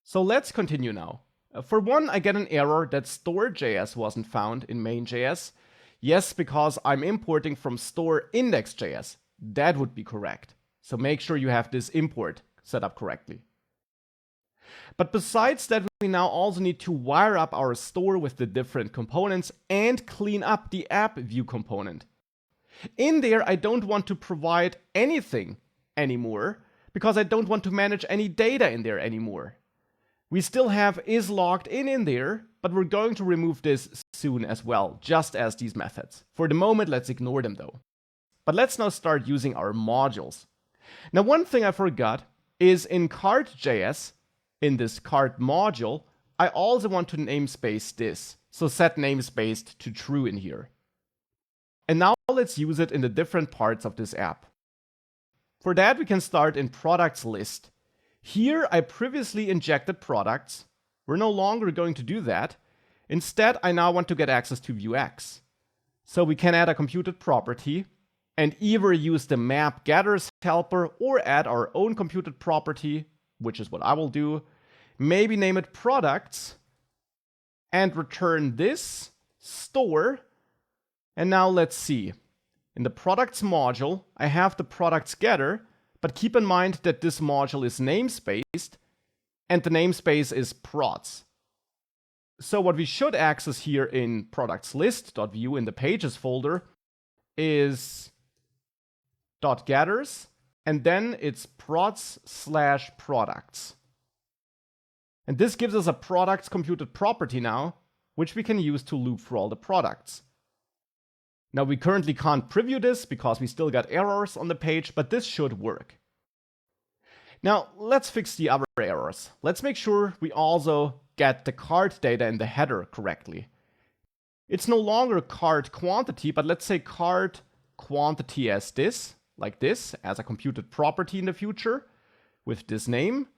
So let's continue now. For one, I get an error that store.js wasn't found in main.js. Yes, because I'm importing from store index.js. That would be correct. So make sure you have this import set up correctly. But besides that, we now also need to wire up our store with the different components and clean up the app view component. In there, I don't want to provide anything anymore because I don't want to manage any data in there anymore. We still have is logged in there, but we're going to remove this soon as well, just as these methods. For the moment, let's ignore them though. But let's now start using our modules. Now, one thing I forgot is in cart.js, in this cart module, I also want to namespace this. So set namespace to true in here. And now let's use it in the different parts of this app. For that, we can start in products list. Here, I previously injected products. We're no longer going to do that. Instead, I now want to get access to Vuex. So we can add a computed property and either use the map getters helper or add our own computed property, which is what I will do. Maybe name it products and return this store. And now let's see. In the products module, I have the products getter, but keep in mind that this module is namespaced and the namespace is prods. So what we should access here in products list.view in the pages folder is .getters, and then it's prods/products. And this gives us a products computed property now, which we can use to loop for all the products. Now, we currently can't preview this because we still got errors on the page, but this should work. Now, let's fix the other errors. Let's make sure we also get the cart data in the header correctly. It's no longer cart quantity, but let's say cart quantity as this, like this, as a computed property in the future with this name.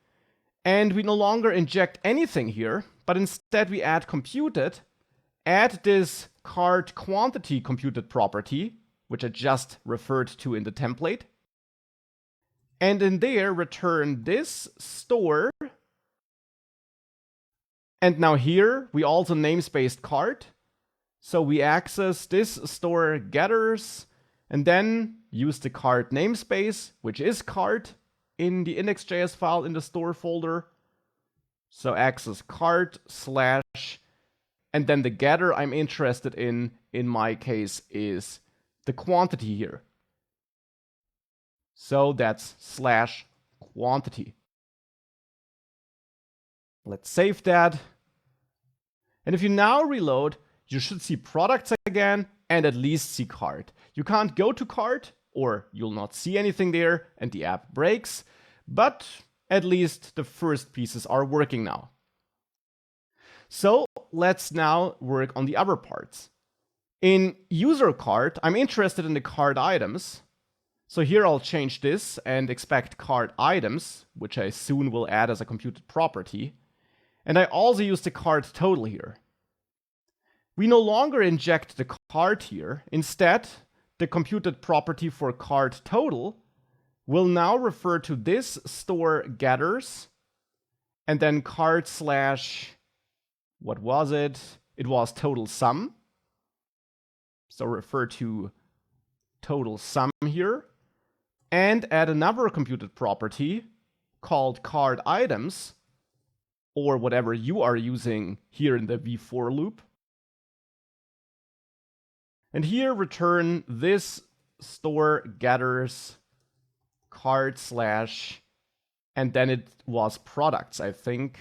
And we no longer inject anything here, but instead we add computed, add this cart quantity computed property, which I just referred to in the template. And in there, return this store. And now here, we also namespaced cart. So we access this store getters, and then use the cart namespace, which is cart, in the index.js file in the store folder. So access cart / and then the getter I'm interested in my case, is the quantity here. So that's /quantity. Let's save that. And if you now reload, you should see products again and at least see cart. You can't go to cart or you'll not see anything there and the app breaks, but at least the first pieces are working now. So let's now work on the other parts. In user cart, I'm interested in the cart items. So here I'll change this and expect cart items, which I soon will add as a computed property. And I also use the cart total here. We no longer inject the cart here. Instead, the computed property for cart total will now refer to this store getters and then cart / what was it? It was total sum. So refer to total sum here and add another computed property called cart items, or whatever you are using here in the v-for loop. And here return this store getters cart / and then it was products, I think.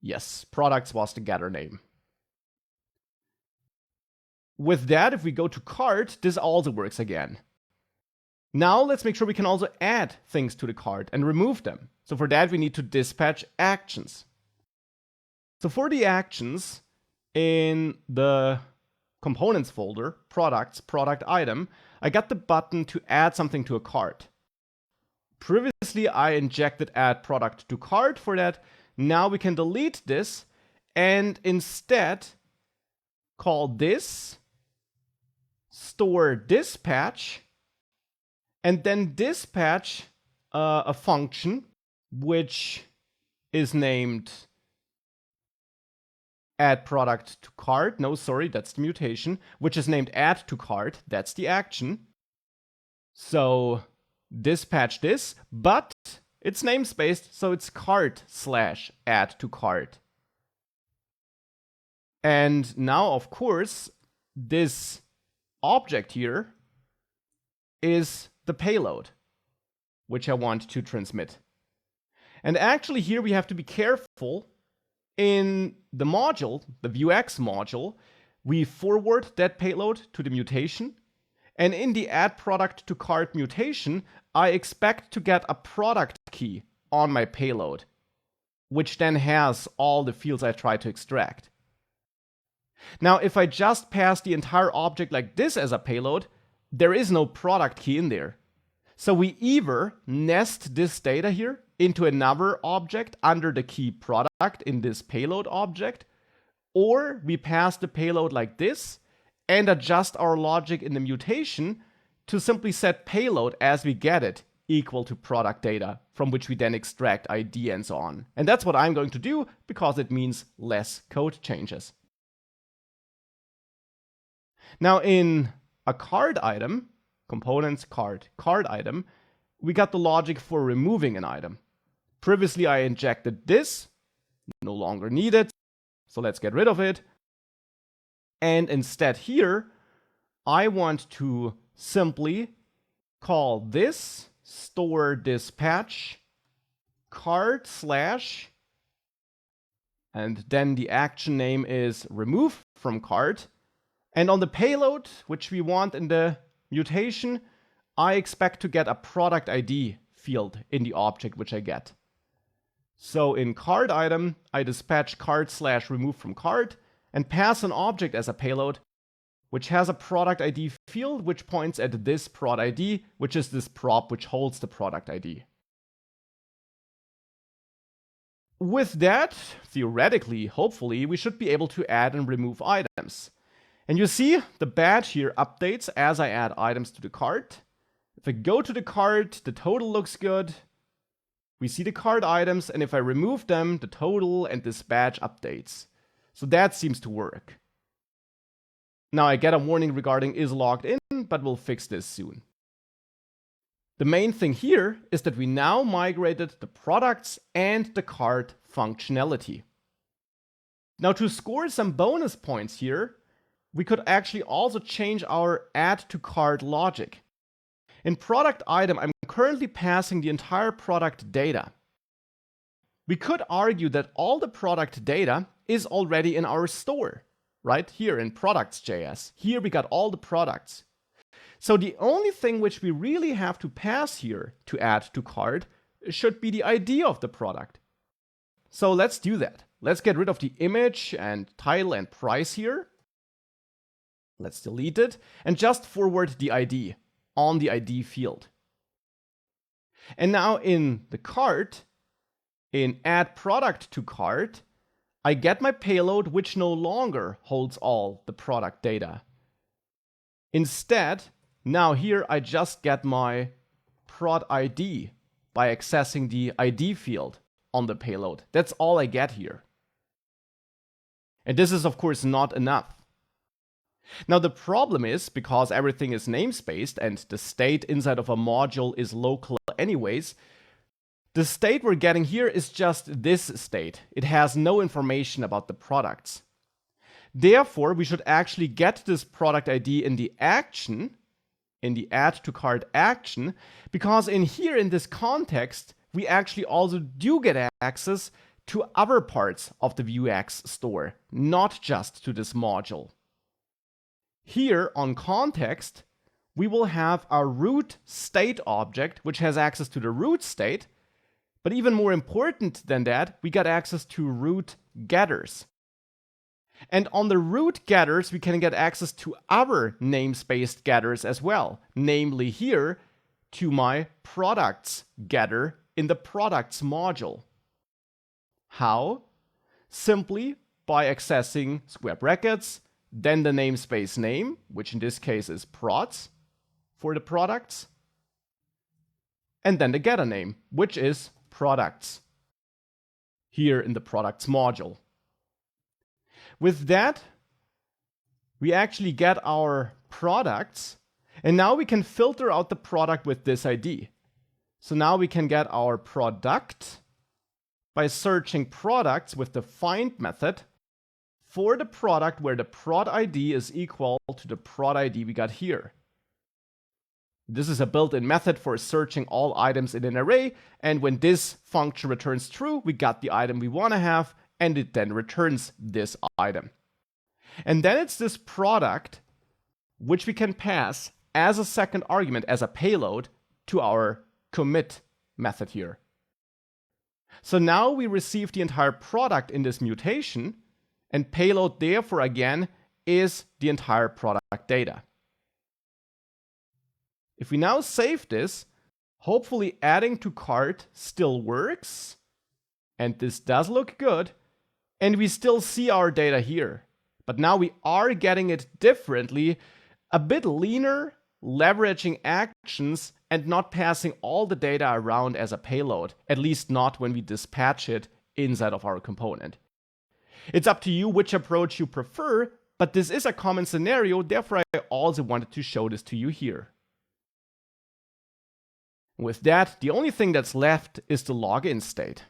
Yes, products was the getter name. With that, if we go to cart, this also works again. Now let's make sure we can also add things to the cart and remove them. So for that, we need to dispatch actions. So for the actions in the components folder, products, product item, I got the button to add something to a cart. Previously, I injected add product to cart for that. Now we can delete this and instead call this store dispatch and then dispatch a function which is named add product to cart. No, sorry, that's the mutation, which is named add to cart. That's the action. So dispatch this, but it's namespaced, so it's cart/add to cart. And now, of course, this object here is the payload, which I want to transmit. And actually here we have to be careful. In the module, the Vuex module, we forward that payload to the mutation. And in the add product to cart mutation, I expect to get a product key on my payload, which then has all the fields I try to extract. Now, if I just pass the entire object like this as a payload, there is no product key in there. So we either nest this data here into another object under the key product in this payload object, or we pass the payload like this and adjust our logic in the mutation to simply set payload as we get it equal to product data, from which we then extract ID and so on. And that's what I'm going to do because it means less code changes. Now in a card item, components card item, we got the logic for removing an item. Previously I injected this, no longer needed, so let's get rid of it. And instead here, I want to simply call this store dispatch card slash, and then the action name is remove from card. And on the payload, which we want in the mutation, I expect to get a product ID field in the object which I get. So in card item, I dispatch card slash remove from card and pass an object as a payload, which has a product ID field which points at this prod ID, which is this prop which holds the product ID. With that, theoretically, hopefully, we should be able to add and remove items. And you see the badge here updates as I add items to the cart. If I go to the cart, the total looks good. We see the cart items, and if I remove them, the total and this badge updates. So that seems to work. Now I get a warning regarding is logged in, but we'll fix this soon. The main thing here is that we now migrated the products and the cart functionality. Now to score some bonus points here, we could actually also change our add to cart logic. In product item, I'm currently passing the entire product data. We could argue that all the product data is already in our store, right here in products.js. Here we got all the products. So the only thing which we really have to pass here to add to cart should be the ID of the product. So let's do that. Let's get rid of the image and title and price here. Let's delete it and just forward the ID on the ID field. And now in the cart, in add product to cart, I get my payload which no longer holds all the product data. Instead, now here I just get my prod ID by accessing the ID field on the payload. That's all I get here. And this is of course not enough. Now the problem is, because everything is namespaced and the state inside of a module is local anyways, the state we're getting here is just this state. It has no information about the products. Therefore, we should actually get this product ID in the action, in the add to cart action, because in here in this context, we actually also do get access to other parts of the Vuex store, not just to this module. Here on context, we will have our root state object, which has access to the root state. But even more important than that, we got access to root getters. And on the root getters, we can get access to other namespaced getters as well. Namely here, to my products getter in the products module. How? Simply by accessing square brackets, then the namespace name, which in this case is prods for the products, and then the getter name, which is products. here in the products module. With that, we actually get our products, and now we can filter out the product with this ID. So now we can get our product by searching products with the find method for the product where the prod ID is equal to the prod ID we got here. This is a built-in method for searching all items in an array, and when this function returns true, we got the item we want to have, and it then returns this item. And then it's this product which we can pass as a second argument, as a payload, to our commit method here. So now we receive the entire product in this mutation, and payload therefore again is the entire product data. If we now save this, hopefully adding to cart still works, and this does look good, and we still see our data here. But now we are getting it differently, a bit leaner, leveraging actions and not passing all the data around as a payload, at least not when we dispatch it inside of our component. It's up to you which approach you prefer, but this is a common scenario, therefore I also wanted to show this to you here. With that, the only thing that's left is the login state.